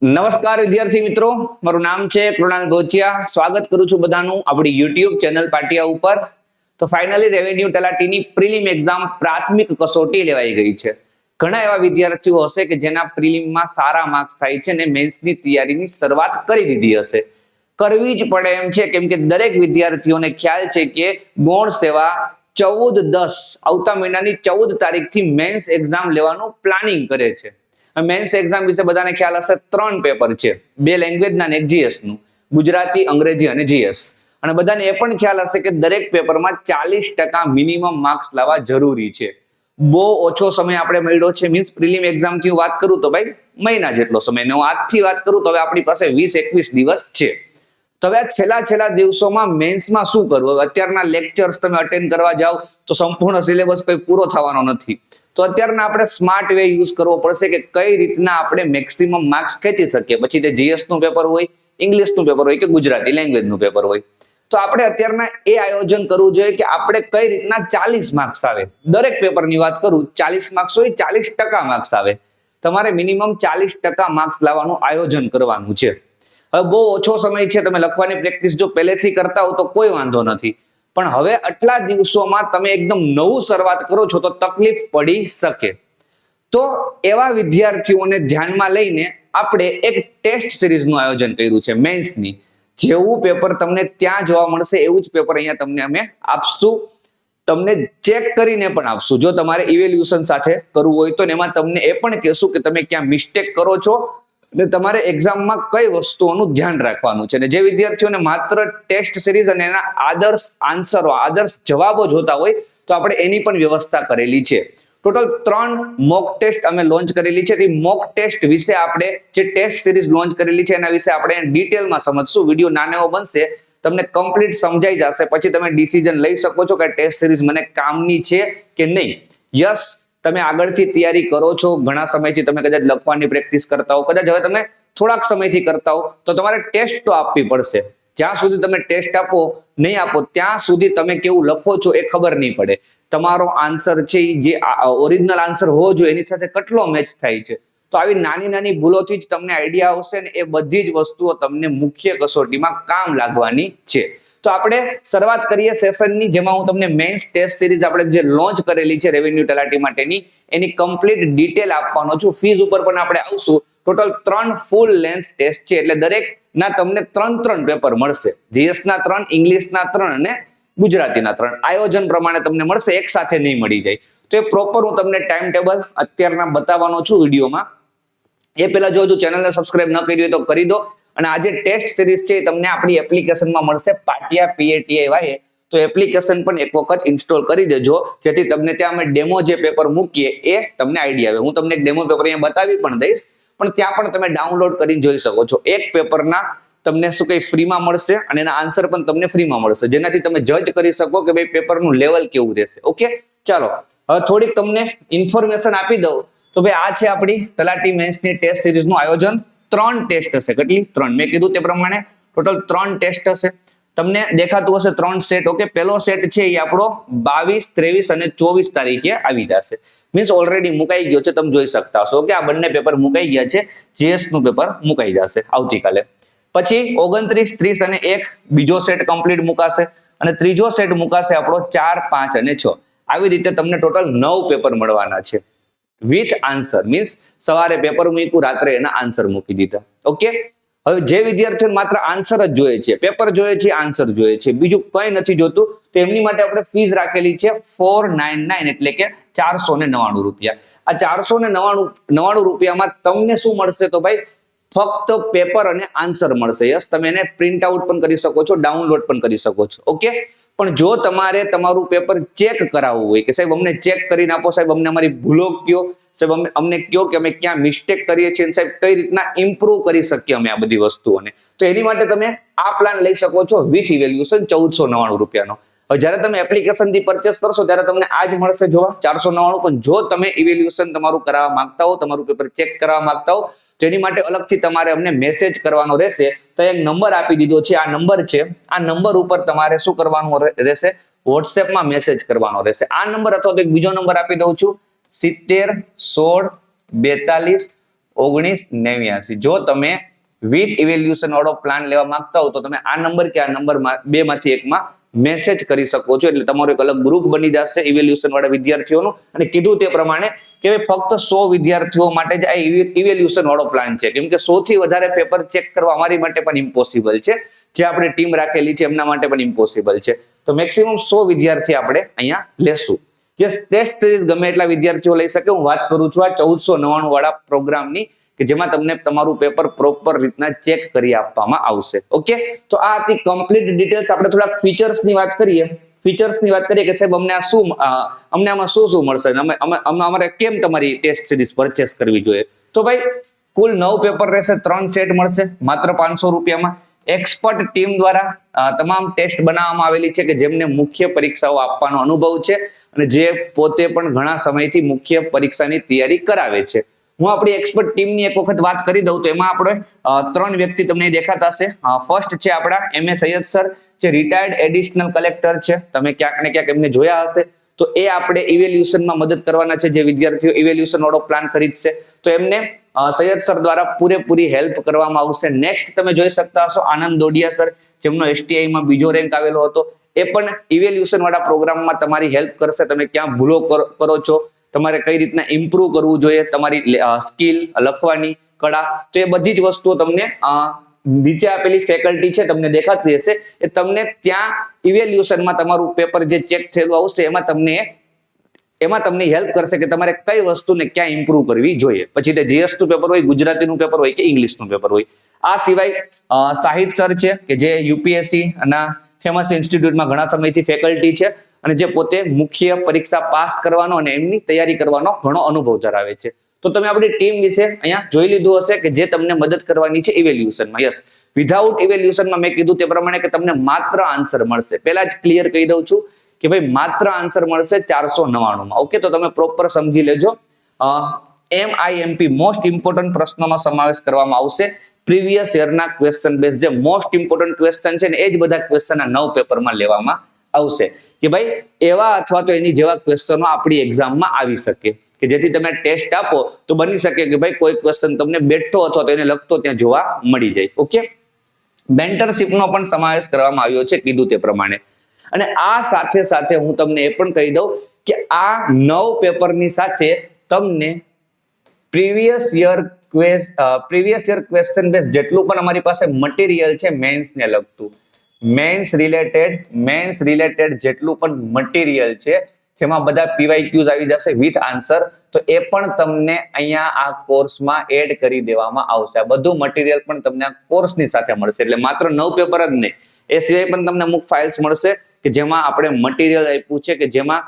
નમસ્કાર વિદ્યાર્થી મિત્રો, મારું નામ છે કૃણાલ ગોચિયા. સ્વાગત કરું છું બધાનું આપણી યુટ્યુબ ચેનલ પાટિયા ઉપર. તો ફાઇનલી રેવન્યુ તલાટીની પ્રિલિમ એક્ઝામ પ્રાથમિક કસોટી લેવાઈ ગઈ છે. ઘણા એવા વિદ્યાર્થીઓ હશે કે જેના પ્રિલિમમાં સારા માર્ક્સ થાય છે અને મેન્સની તૈયારીની શરૂઆત કરી દીધી હશે. કરવી જ પડે એમ છે, કેમ કે દરેક વિદ્યાર્થીઓને ખ્યાલ છે કે ગૌણ સેવા 14-10 આવતા મહિનાની 14 તારીખથી મેન્સ એક્ઝામ લેવાનું પ્લાનિંગ કરે છે. મેન્સ એક્ઝામ વિશે બધાને ખ્યાલ હશે. 3 પેપર છે, 2 લેંગ્વેજના અને 1 જીએસ નું, ગુજરાતી, અંગ્રેજી અને જીએસ. અને બધાને એ પણ ખ્યાલ હશે કે દરેક પેપરમાં 40% મિનિમમ માર્ક્સ લાવવા જરૂરી છે. બહુ ઓછો સમય આપણે મળ્યો છે. મીન્સ પ્રિલિમ એક્ઝામ થી વાત કરું તો ભાઈ મહિના જેટલો સમય, ને હું આજથી વાત કરું તો હવે આપણી પાસે 20-21 દિવસ છે. તો હવે છેલ્લા દિવસોમાં મેન્સમાં શું કરવું? અત્યારના લેક્ચર્સ તમે અટેન્ડ કરવા જાઓ તો સંપૂર્ણ સિલેબસ કોઈ પૂરો થવાનો નથી. તો અત્યારના આપણે સ્માર્ટ વે યુઝ કરવો પડશે કે કઈ રીતના આપણે મેક્સિમમ માર્ક્સ ખેંચી શકીએ. પછી તે જીએસ નું પેપર હોય, ઇંગ્લિશ નું પેપર હોય કે ગુજરાતી લેંગ્વેજ નું પેપર હોય. તો આપણે અત્યારના એ આયોજન કરવું જોઈએ કે આપણે કઈ રીતના 40 માર્ક્સ આવે. દરેક પેપરની વાત કરું, 40 માર્ક્સ હોય, 40% માર્ક્સ આવે. તમારે મિનિમમ 40% માર્ક્સ લાવવાનું આયોજન કરવાનું છે. હવે બહુ ઓછો સમય છે, તમે લખવાની પ્રેક્ટિસ જો પહેલેથી કરતા હો તો કોઈ વાંધો નથી. પણ હવે આટલા દિવસોમાં તમે એકદમ નવું શરૂઆત કરો છો તો તકલીફ પડી શકે. તો એવા વિદ્યાર્થીઓને ધ્યાનમાં લઈને આપણે એક ટેસ્ટ સિરીઝનું આયોજન કર્યું છે મેન્સની. જેવું પેપર તમને ત્યાં જોવા મળશે એવું જ પેપર અહીંયા તમને અમે આપશું. તમને ચેક કરીને પણ આપશું. જો તમારે ઇવેલ્યુએશન સાથે કરવું હોય તો એમાં તમને એ પણ કહેશું કે તમે ક્યાં મિસ્ટેક કરો છો અને તમારે એક્ઝામમાં કઈ વસ્તુઓનું ધ્યાન રાખવાનું છે. અને જે વિદ્યાર્થીઓને માત્ર ટેસ્ટ સિરીઝ અને એના આદર્શ આન્સરો, આદર્શ જવાબો જોતા હોય તો આપણે એની પણ વ્યવસ્થા કરેલી છે. ટોટલ 3 મોક ટેસ્ટ અમે લોન્ચ કરેલી છે. તે મોક ટેસ્ટ વિશે આપણે જે ટેસ્ટ સિરીઝ લોન્ચ કરેલી છે એના વિશે આપણે ડિટેલમાં સમજશું. વિડીયો નાનો બનશે, તમને કમ્પ્લીટ સમજાઈ જશે. પછી તમે ડિસિઝન લઈ શકો છો કે ટેસ્ટ સિરીઝ મને કામની છે કે નહીં. યસ, તમે આગળથી તૈયારી કરો છો, ઘણા સમયથી તમે કદાચ લખવાની પ્રેક્ટિસ કરતા હો, કદાચ હવે તમે થોડાક સમયથી કરતા હો, તો તમારે ટેસ્ટ તો આપવી પડશે. જ્યાં સુધી તમે ટેસ્ટ નહીં આપો ત્યાં સુધી તમે કેવું લખો છો એ ખબર નહીં પડે. તમારો આન્સર છે જે ઓરિજિનલ આન્સર હોવો જોઈએ એની સાથે કેટલો મેચ થાય છે. તો આવી નાની ભૂલોથી જ તમને આઈડિયા આવશે ને એ બધી જ વસ્તુઓ તમને મુખ્ય કસોટીમાં કામ લાગવાની છે. તો આપણે શરૂઆત કરીએ સેશનની, જેમાં હું તમને મેન્સ ટેસ્ટ સિરીઝ આપણે જે લોન્ચ કરેલી છે રેવન્યુ તલાટી માટેની એની કમ્પ્લીટ ડિટેલ આપવાનો છું. ફીઝ ઉપર પણ આપણે આવશું. ટોટલ 3 ફૂલ લેન્થ ટેસ્ટ છે, એટલે દરેક ના તમને 3 પેપર મળશે. જીએસ ના 3, ઇંગ્લિશ ના 3 અને ગુજરાતીના 3 આયોજન પ્રમાણે તમને મળશે, એક સાથે નહીં મળી જાય. તો એ પ્રોપર હું તમને ટાઈમ ટેબલ અત્યારના બતાવવાનો છું વિડીયોમાં. એ પહેલા જો ચેનલને સબસ્ક્રાઇબ ન કરી હોય તો કરી દો. અને આ જે ટેસ્ટ સિરીઝ છે તમને આપણી એપ્લિકેશનમાં મળશે, પાટિયા PATIA. તો એપ્લિકેશન પણ એક વખત ઇન્સ્ટોલ કરી દેજો, જેથી તમને ત્યાં અમે ડેમો જે પેપર મૂકીએ એ તમને આઈડિયા આવે. હું તમને એક ડેમો પેપર અહીંયા બતાવી પણ દઈશ, પણ ત્યાં પણ તમે ડાઉનલોડ કરી જોઈ શકો છો. એક પેપરના તમને શું કઈ ફ્રીમાં મળશે અને એના આન્સર પણ તમને ફ્રીમાં મળશે, જેનાથી તમે જજ કરી શકો કે ભાઈ પેપરનું લેવલ કેવું રહેશે. ઓકે, ચાલો હવે થોડીક તમને ઇન્ફોર્મેશન આપી દઉં. તો ભાઈ આ છે આપણી તલાટી મેન્સની ટેસ્ટ સિરીઝનું આયોજન. 3 ટેસ્ટ હશે. કેટલી? 3. મેં કીધું તે પ્રમાણે ટોટલ 3 ટેસ્ટ હશે. તમને દેખાતું હશે 3 સેટ. ઓકે, પહેલો સેટ છે એ આપણો 22, 23 અને 24 તારીખે આવી જશે. મીન્સ ઓલરેડી મુકાઈ ગયો છે, તમે જોઈ શકતા હશો કે આ બંને પેપર મુકાઈ ગયા છે. જીએસ નું પેપર મુકાઈ જશે આવતીકાલે. પછી 29, 30 અને 1 બીજો સેટ કમ્પ્લીટ મુકાશે અને ત્રીજો સેટ મુકાશે આપણો 4, 5 અને 6. આવી રીતે તમને ટોટલ 9 પેપર મળવાના છે વિથ આન્સર. મીન્સ સવારે પેપર મૂક્યું, રાત્રે એના આન્સર મૂકી દીધા. ઓકે, હવે જે વિદ્યાર્થીઓને માત્ર આન્સર જ જોઈએ છે, પેપર જોઈએ છે, આન્સર જોઈએ છે, બીજું કંઈ નથી જોતું, તો એમની માટે આપણે ફીસ રાખેલી છે 499, એટલે કે 499 રૂપિયા. આ 499 રૂપિયામાં તમને શું મળશે? તો ભાઈ ફક્ત પેપર અને આન્સર મળશે. યસ, તમે એને પ્રિન્ટ આઉટ પણ કરી શકો છો, ડાઉનલોડ પણ કરી શકો છો. ઓકે, પણ જો તમારે તમારું પેપર ચેક કરાવવું હોય કે સાહેબ અમને ચેક કરીને આપો, સાહેબ અમને અમારી ભૂલો કયો, સાહેબ અમને કયો કે અમે ક્યાં મિસ્ટેક કરીએ છીએ, સાહેબ કઈ રીતના ઇમ્પ્રુવ કરી શકીએ અમે આ બધી વસ્તુઓને, તો એની માટે તમે આ પ્લાન લઈ શકો છો વિથ ઇવેલ્યુએશન 1499 રૂપિયાનો. હવે જ્યારે તમે એપ્લિકેશન થી પરચેસ કરશો ત્યારે તમને આ જ મળશે જોવા 499. પણ જો તમે ઇવેલ્યુએશન તમારું કરાવવા માંગતા હો, તમારું પેપર ચેક કરાવવા માંગતા હો, તો એની માટે અલગથી તમારે અમને મેસેજ કરવાનો રહેશે. તો એક નંબર આપી દીધો છે, આ નંબર છે. આ નંબર ઉપર તમારે શું કરવાનું રહેશે? વોટ્સએપમાં મેસેજ કરવાનો રહેશે. આ નંબર અથવા તો એક બીજો નંબર આપી દઉં છું, 70 16 42 1989. જો તમે વિથ ઇવેલ્યુશન વાળો પ્લાન લેવા માંગતા હો તો તમે આ નંબર કે આ નંબરમાં બે માંથી એકમાં મેસેજ કરી શકો છો, એટલે તમારું એક અલગ ગ્રુપ બની જશે ઇવેલ્યુશન વાળા વિદ્યાર્થીઓનું. અને કીધું તે પ્રમાણે કે ફક્ત 100 વિદ્યાર્થીઓ માટે જ આ ઇવેલ્યુશન વાળો પ્લાન છે, કેમ કે 100 થી વધારે પેપર ચેક કરવા અમારી માટે પણ ઇમ્પોસિબલ છે, જે આપણે ટીમ રાખેલી છે એમના માટે પણ ઇમ્પોસિબલ છે. તો મેક્સિમમ 100 વિદ્યાર્થી આપણે અહીંયા લેશું. યસ, ટેસ્ટ સિરીઝ ગમે એટલા વિદ્યાર્થીઓ લઈ શકે. હું વાત કરું છું આ 1499 વાળા પ્રોગ્રામની, કે જેમાં તમને તમારું પેપર પ્રોપર રીતના ચેક કરી આપવામાં આવશે. ઓકે, તો આ હતી કમ્પ્લીટ ડિટેલ્સ. આપણે થોડાક ફીચર્સની વાત કરીએ. ફીચર્સની વાત કરીએ કે સાહેબ અમને આમાં શું મળશે, અમારે કેમ તમારી ટેસ્ટ સિરીઝ પરચેસ કરવી જોઈએ. તો ભાઈ કુલ 9 પેપર રહેશે, 3 સેટ મળશે માત્ર 500 રૂપિયામાં. એક્સપર્ટ ટીમ દ્વારા તમામ ટેસ્ટ બનાવવામાં આવેલી છે, કે જેમને મુખ્ય પરીક્ષાઓ આપવાનો અનુભવ છે અને જે પોતે પણ ઘણા સમયથી મુખ્ય પરીક્ષાની તૈયારી કરાવે છે. હું આપણી એક્સપર્ટ ટીમની એક વખત વાત કરી દઉં તો એમાં આપણે 3 વ્યક્તિ તમને દેખાતા હશે. ફર્સ્ટ છે આપણા એમ એ સૈયદ સર, જે રિટાયર્ડ એડિશનલ કલેક્ટર છે. તમે ક્યાંક ને ક્યાંક એમને જોયા હશે. તો એ આપણે ઇવેલ્યુશનમાં મદદ કરવાના છે, જે વિદ્યાર્થીઓ ઇવેલ્યુશન વાળો પ્લાન ખરીદશે તો એમને સૈયદ સર દ્વારા પૂરેપૂરી હેલ્પ કરવામાં આવશે. નેક્સ્ટ તમે જોઈ શકતા હશો આનંદ દોડિયા સર, જેમનો STI માં બીજો રેન્ક આવેલો હતો. એ પણ ઇવેલ્યુશન વાળા પ્રોગ્રામમાં તમારી હેલ્પ કરશે. તમે ક્યાં ભૂલો કરો છો, તમારે કઈ રીતના ઇમ્પ્રુવ કરવું જોઈએ, તમારી સ્કિલ લખવાની કળા, તો એ બધી જ વસ્તુઓ તમને નીચે આપેલી ફેકલ્ટી છે તમને દેખાતી હશે. એ તમને ત્યાં ઇવેલ્યુશનમાં તમારું પેપર જે ચેક થયેલું આવશે એમાં તમને હેલ્પ કરશે કે તમારે કઈ વસ્તુને ક્યાં ઇમ્પ્રુવ કરવી જોઈએ. પછી તે GS2 પેપર હોય, ગુજરાતીનું પેપર હોય કે ઇંગ્લિશનું પેપર હોય. આ સિવાય શાહિદ સર છે, કે જે UPSC ના ફેમસ ઇન્સ્ટિટ્યૂટમાં ઘણા સમયથી ફેકલ્ટી છે અને જે પોતે મુખ્ય પરીક્ષા પાસ કરવાનો અને એમની તૈયારી કરવાનો ઘણો અનુભવ ધરાવે છે. તો તમે આપણી ટીમ વિશે અહીંયા જોઈ લીધું હશે કે જે તમને મદદ કરવાની છે ઇવેલ્યુશનમાં. યસ, વિધાઉટ ઇવેલ્યુશનમાં મેં કીધું તે પ્રમાણે કે તમને માત્ર આન્સર મળશે. પહેલા જ ક્લિયર કહી દઉં છું કે ભાઈ માત્ર આન્સર મળશે 499 માં. ઓકે, તો તમે પ્રોપર સમજી લેજો. MIMP મોસ્ટ ઇમ્પોર્ટન્ટ પ્રશ્નોનો સમાવેશ કરવામાં આવશે. પ્રીવિયસ યરના ક્વેશ્ચન બેઝ, જે મોસ્ટ ઇમ્પોર્ટન્ટ ક્વેશ્ચન છે ને એ જ બધા ક્વેશ્ચન આ 9 પેપરમાં લેવામાં આવશે, કે ભાઈ એવા અથવા તો એની જેવા ક્વેશ્ચનો આપણી એક્ઝામમાં આવી શકે, કે જેથી તમે ટેસ્ટ આપો તો બની શકે કે ભાઈ કોઈ ક્વેશ્ચન તમને બેઠો અથવા તો એને લગતો ત્યાં જોવા મળી જાય. ઓકે, મેન્ટરશિપનો પણ સમાવેશ કરવામાં આવ્યો છે કીધું તે પ્રમાણે. અને આ સાથે સાથે હું તમને એ પણ કહી દઉં કે આ 9 પેપરની સાથે તમને પ્રીવિયસ યર ક્વેશ્ચન બેઝ જેટલું પણ અમારી પાસે મટીરિયલ છે મેન્સને લગતું, મેન્સ રિલેટેડ જેટલું પણ મટીરિયલ છે, જેમાં બધા PYQs આવી જશે વિથ આન્સર, તો એ પણ તમને અહીંયા આ કોર્સમાં એડ કરી દેવામાં આવશે. આ બધું મટીરિયલ પણ તમને આ કોર્સની સાથે મળશે. એટલે માત્ર 9 પેપર જ નહીં, એ સિવાય પણ તમને અમુક ફાઇલ્સ મળશે કે જેમાં આપણે મટીરિયલ આપ્યું છે, કે જેમાં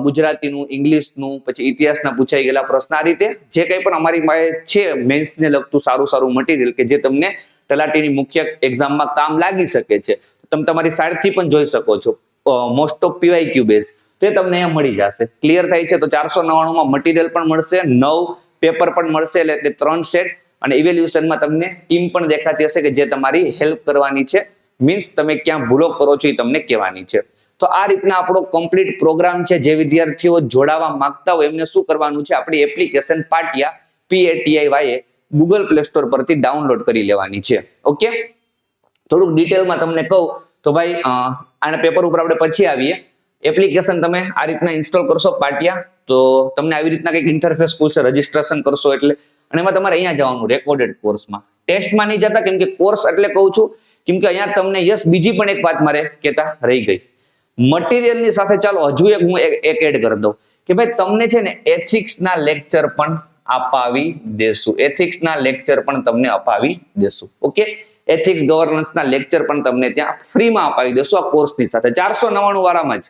ગુજરાતીનું, ઇંગ્લિશનું, પછી ઇતિહાસના પૂછાઈ ગયેલા પ્રશ્ન, આ રીતે જે કંઈ પણ અમારી પાસે છે મેન્સને લગતું સારું મટીરિયલ કે જે તમને તલાટીની મુખ્ય એક્ઝામમાં કામ લાગી શકે છે, તમે તમારી સાઈડથી પણ જોઈ શકો છો. મોસ્ટ ઓફ PYQ બેઝ તે તમને અહીંયા મળી જશે. ક્લિયર થાય છે? તો 499 માં મટીરિયલ પણ મળશે, 9 પેપર પણ મળશે, એટલે 3 સેટ. અને ઇવેલ્યુશનમાં તમને ટીમ પણ દેખાતી હશે કે જે તમારી હેલ્પ કરવાની છે. મીન્સ તમે ક્યાં ભૂલો કરો છો એ તમને કહેવાની છે. તો આ રીતના આપણો કમ્પ્લીટ પ્રોગ્રામ છે. જે વિદ્યાર્થીઓ જોડાવા માંગતા હોય એમને શું કરવાનું છે, આપણી એપ્લિકેશન પાટિયા PATIYA ગૂગલ પ્લે સ્ટોર પરથી ડાઉનલોડ કરી લેવાની છે. ઓકે, થોડુંક ડિટેલમાં તમને કહું તો ભાઈ આના પેપર ઉપર આપણે પછી આવીએ. એપ્લિકેશન તમે આ રીતના ઇન્સ્ટોલ કરશો પાટિયા, તો તમને આવી રીતના કંઈક ઇન્ટરફેસ ખુલશે, રજીસ્ટ્રેશન કરશો એટલે. અને એમાં તમારે અહીંયા જવાનું રેકોર્ડેડ કોર્સમાં, ટેસ્ટમાં નહીં જતા, કેમ કે કોર્સ એટલે કહું છું કેમ કે અહીંયા તમને યસ બીજી પણ એક વાત મારે કહેતા રહી ગઈ. મટીરિયલની સાથે ચાલો હજુ એક હું એક એડ કરી દઉં કે ભાઈ તમને છે ને એથિક્સના લેક્ચર પણ અપાવી દેશું. એથિક્સના લેક્ચર પણ તમને અપાવી દેશું. ઓકે, એથિક્સ ગવર્નન્સના લેક્ચર પણ તમને ત્યાં ફ્રીમાં અપાવી દેશું આ કોર્સની સાથે. 499 વાળામાં જ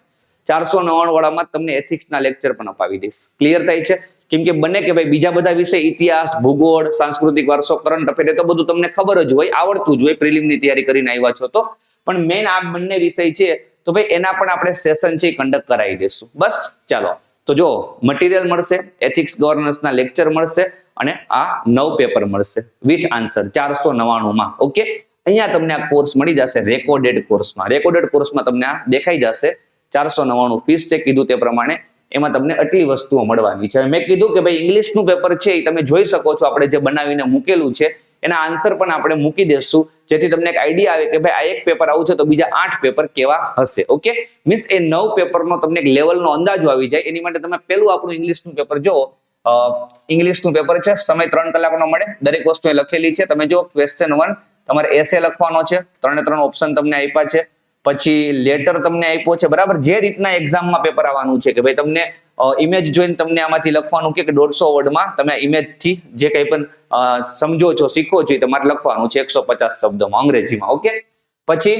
499 વાળામાં તમને એથિક્સના લેક્ચર પણ અપાવી દઈશ. ક્લિયર થાય છે? કેમ કે બને કે ભાઈ બીજા બધા વિષય, ઇતિહાસ, ભૂગોળ, સાંસ્કૃતિક વારસો, કરંટ અફેર, એ તો બધું તમને ખબર જ હોય, આવડતું જ હોય, પ્રિલિમની તૈયારી કરીને આવ્યા છો તો. પણ મેઇન આ બંને વિષય છે તો ભાઈ એના પણ આપણે સેશન છે કન્ડક્ટ કરાવી દઈશું. બસ ચાલો, તો જો મટીરિયલ મળશે, એથિક્સ ગવર્નન્સના લેક્ચર મળશે અને આ 9 પેપર મળશે વિથ આન્સર 499 માં. ઓકે, અહીંયા તમને આ કોર્સ મળી જશે રેકોર્ડેડ કોર્સમાં. રેકોર્ડેડ કોર્સમાં તમને આ દેખાઈ જશે. 499 ફીસ છે કીધું તે પ્રમાણે. એમાં તમને આટલી વસ્તુઓ મળવાની છે. મેં કીધું કે ભાઈ ઇંગ્લિશનું પેપર છે એ તમે જોઈ શકો છો, આપણે જે બનાવીને મૂકેલું છે એના આન્સર પણ આપણે મૂકી દેશું, જેથી તમને એક આઈડિયા આવે કે ભાઈ આ એક પેપર આવું છે તો બીજા 8 પેપર કેવા હશે. ઓકે, મીન્સ એ 9 પેપરનો તમને એક લેવલનો અંદાજો આવી જાય. એની માટે તમે પેલું આપણું ઇંગ્લિશનું પેપર જુઓ. ઇંગ્લિશનું પેપર છે, સમય 3 કલાકનો મળે, દરેક વસ્તુ એ લખેલી છે. તમે જો ક્વેશ્ચન 1 તમારે એસે લખવાનો છે, 3 ઓપ્શન તમને આપ્યા છે. પછી લેટર તમને આપ્યો છે, બરાબર. જે રીતના એક્ઝામમાં પેપર આવવાનું છે કે ભાઈ તમને ઇમેજ જોઈને તમને આમાંથી લખવાનું કે 150 વર્ડમાં તમે ઇમેજ થી જે કંઈ પણ સમજો છો, શીખો છો, તમારે લખવાનું છે 150 શબ્દોમાં અંગ્રેજીમાં. ઓકે, પછી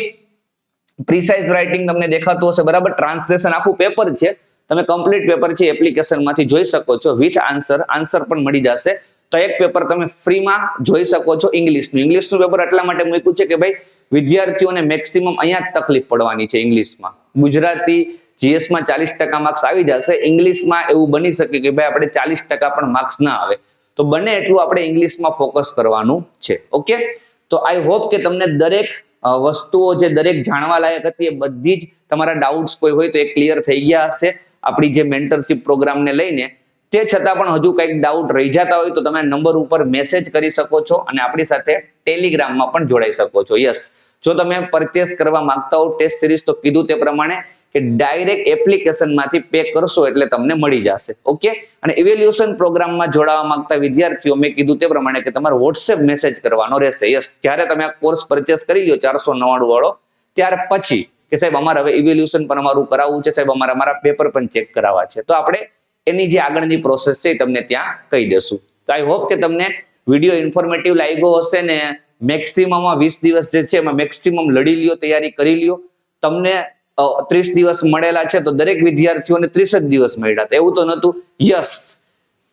પ્રિસાઇઝ રાઇટિંગ તમને દેખાતું હશે, બરાબર. ટ્રાન્સલેશન આખું પેપર છે, તમે કમ્પ્લીટ પેપર છે એપ્લિકેશનમાંથી જોઈ શકો છો વિથ આન્સર પણ મળી જશે. તો એક પેપર તમે ફ્રીમાં જોઈ શકો છો ઇંગ્લિશનું પેપર એટલા માટે મૂક્યું છે કે ભાઈ વિદ્યાર્થીઓને મેક્સિમમ અહીંયા જ તકલીફ પડવાની છે ઇંગ્લિશમાં. ગુજરાતી જીએસમાં 40% માર્ક્સ આવી જશે, ઇંગ્લિશમાં એવું બની શકે કે ભાઈ આપણે 40% પણ માર્ક્સ ના આવે. તો બને એટલું આપણે ઇંગ્લિશમાં ફોકસ કરવાનું છે. ઓકે, તો આઈ હોપ કે તમને દરેક વસ્તુઓ જે દરેક જાણવા લાયક હતી એ બધી જ તમારા ડાઉટ્સ કોઈ હોય તો એ ક્લિયર થઈ ગયા હશે આપણી જે મેન્ટરશિપ પ્રોગ્રામને લઈને. તે છતાં પણ હજુ કંઈક ડાઉટ રહી જતા હોય તો તમે નંબર ઉપર મેસેજ કરી શકો છો અને આપણી સાથે ટેલિગ્રામમાં પણ જોડાઈ શકો છો. યસ, જો તમે પરચેસ કરવા માંગતા હો ટેસ્ટ સિરીઝ તો કીધું તે પ્રમાણે કે ડાયરેક્ટ એપ્લિકેશનમાંથી પે કરશો એટલે તમને મળી જશે. ઓકે, અને ઇવેલ્યુએશન પ્રોગ્રામમાં જોડાવા માંગતા વિદ્યાર્થીઓ મેં કીધું તે પ્રમાણે કે તમારે વોટ્સએપ મેસેજ કરવાનો રહેશે. યસ, જ્યારે તમે આ કોર્સ પરચેસ કરી લ્યો 499 વાળો, ત્યાર પછી કે સાહેબ અમારે હવે ઇવેલ્યુએશન પણ અમારું કરાવવું છે, સાહેબ અમારે અમારા પેપર પણ ચેક કરાવવા છે, તો આપણે એની જે આગળની પ્રોસેસ છે તમને ત્યાં કહી દેશું. તો આઈ હોપ કે તમને વિડીયો ઇન્ફોર્મેટિવ લાગ્યો હશે ને મેક્સિમમ 20 દિવસ જે છે એમાં મેક્સિમમ લડી લ્યો, તૈયારી કરી લ્યો. તમને 30 દિવસ મળેલા છે તો દરેક વિદ્યાર્થીઓને 30 જ દિવસ મળ્યા હતા એવું તો નહોતું. યસ,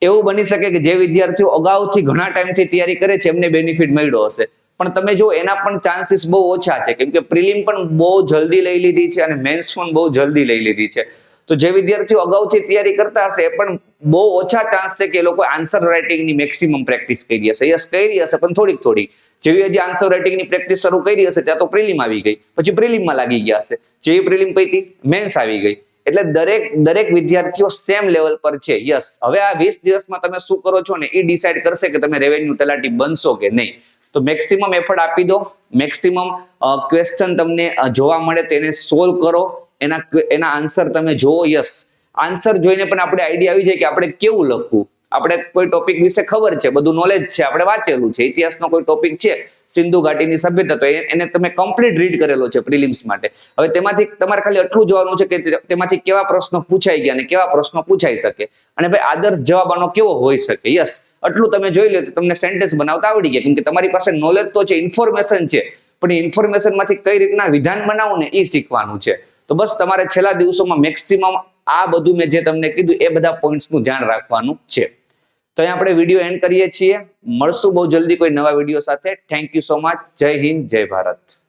એવું બની શકે કે જે વિદ્યાર્થીઓ અગાઉથી ઘણા ટાઈમથી તૈયારી કરે છે એમને બેનિફિટ મળ્યો હશે, પણ તમે જો એના પણ ચાન્સીસ બહુ ઓછા છે, કેમ કે પ્રિલિમ પણ બહુ જલ્દી લઈ લીધી છે અને મેન્સ પણ બહુ જલ્દી લઈ લીધી છે. તો જે વિદ્યાર્થીઓ અગાઉથી તૈયારી કરતા હશે એ પણ બહુ ઓછા ચાન્સ છે કે એ લોકો આન્સર રાઇટિંગની મેક્સિમમ પ્રેક્ટિસ કરી હશે. યસ, કરી હશે પણ થોડીક. જેવી હજી આન્સર રાઇટિંગની પ્રેક્ટિસ શરૂ કરી હશે ત્યાં તો પ્રિલિમ આવી ગઈ, પછી પ્રિલિમમાં લાગી ગયા હશે, જેવી પ્રિલિમ પતી મેન્સ આવી ગઈ. એટલે દરેક વિદ્યાર્થીઓ સેમ લેવલ પર છે. યસ, હવે આ 20 દિવસમાં તમે શું કરો છો ને એ ડિસાઈડ કરશે કે તમે રેવન્યુ તલાટી બનશો કે નહીં. તો મેક્સિમમ એફર્ટ આપી દો, મેક્સિમમ ક્વેશ્ચન તમને જોવા મળે તો એને સોલ્વ કરો, એના આન્સર તમે જોવો. યસ, આન્સર જોઈને પણ આપણે આઈડિયા આવી જાય કે આપણે કેવું લખવું. આપણે કોઈ ટોપિક વિશે ખબર છે, બધું નોલેજ છે, આપણે વાંચેલું છે, ઇતિહાસનો કોઈ ટોપિક છે, સિંધુ ઘાટીની સભ્યતા, તો એને તમે કમ્પ્લીટ રીડ કરેલો છે પ્રિલિમ્સ માટે. હવે તેમાંથી તમારે ખાલી એટલું જોવાનું છે કે તેમાંથી કેવા પ્રશ્નો પૂછાઈ ગયા અને કેવા પ્રશ્નો પૂછાઈ શકે અને ભાઈ આદર્શ જવાબ આનો કેવો હોઈ શકે. યસ, આટલું તમે જોઈ લો તો તમને સેન્ટેન્સ બનાવતા આવડી ગયા, કેમ કે તમારી પાસે નોલેજ તો છે, ઇન્ફોર્મેશન છે, પણ એ ઇન્ફોર્મેશનમાંથી કઈ રીતના વિધાન બનાવવું ને એ શીખવાનું છે. તો બસ તમારે છેલ્લા દિવસોમાં મેક્સિમમ આ બધું મેં જે તમને કીધું એ બધા પોઈન્ટ્સનું ધ્યાન રાખવાનું છે. તો અહીંયા આપણે વિડીયો એન્ડ કરીએ છીએ. મળશું બહુ જલ્દી કોઈ નવા વિડીયો સાથે. Thank you so much. જય હિન્દ, જય ભારત.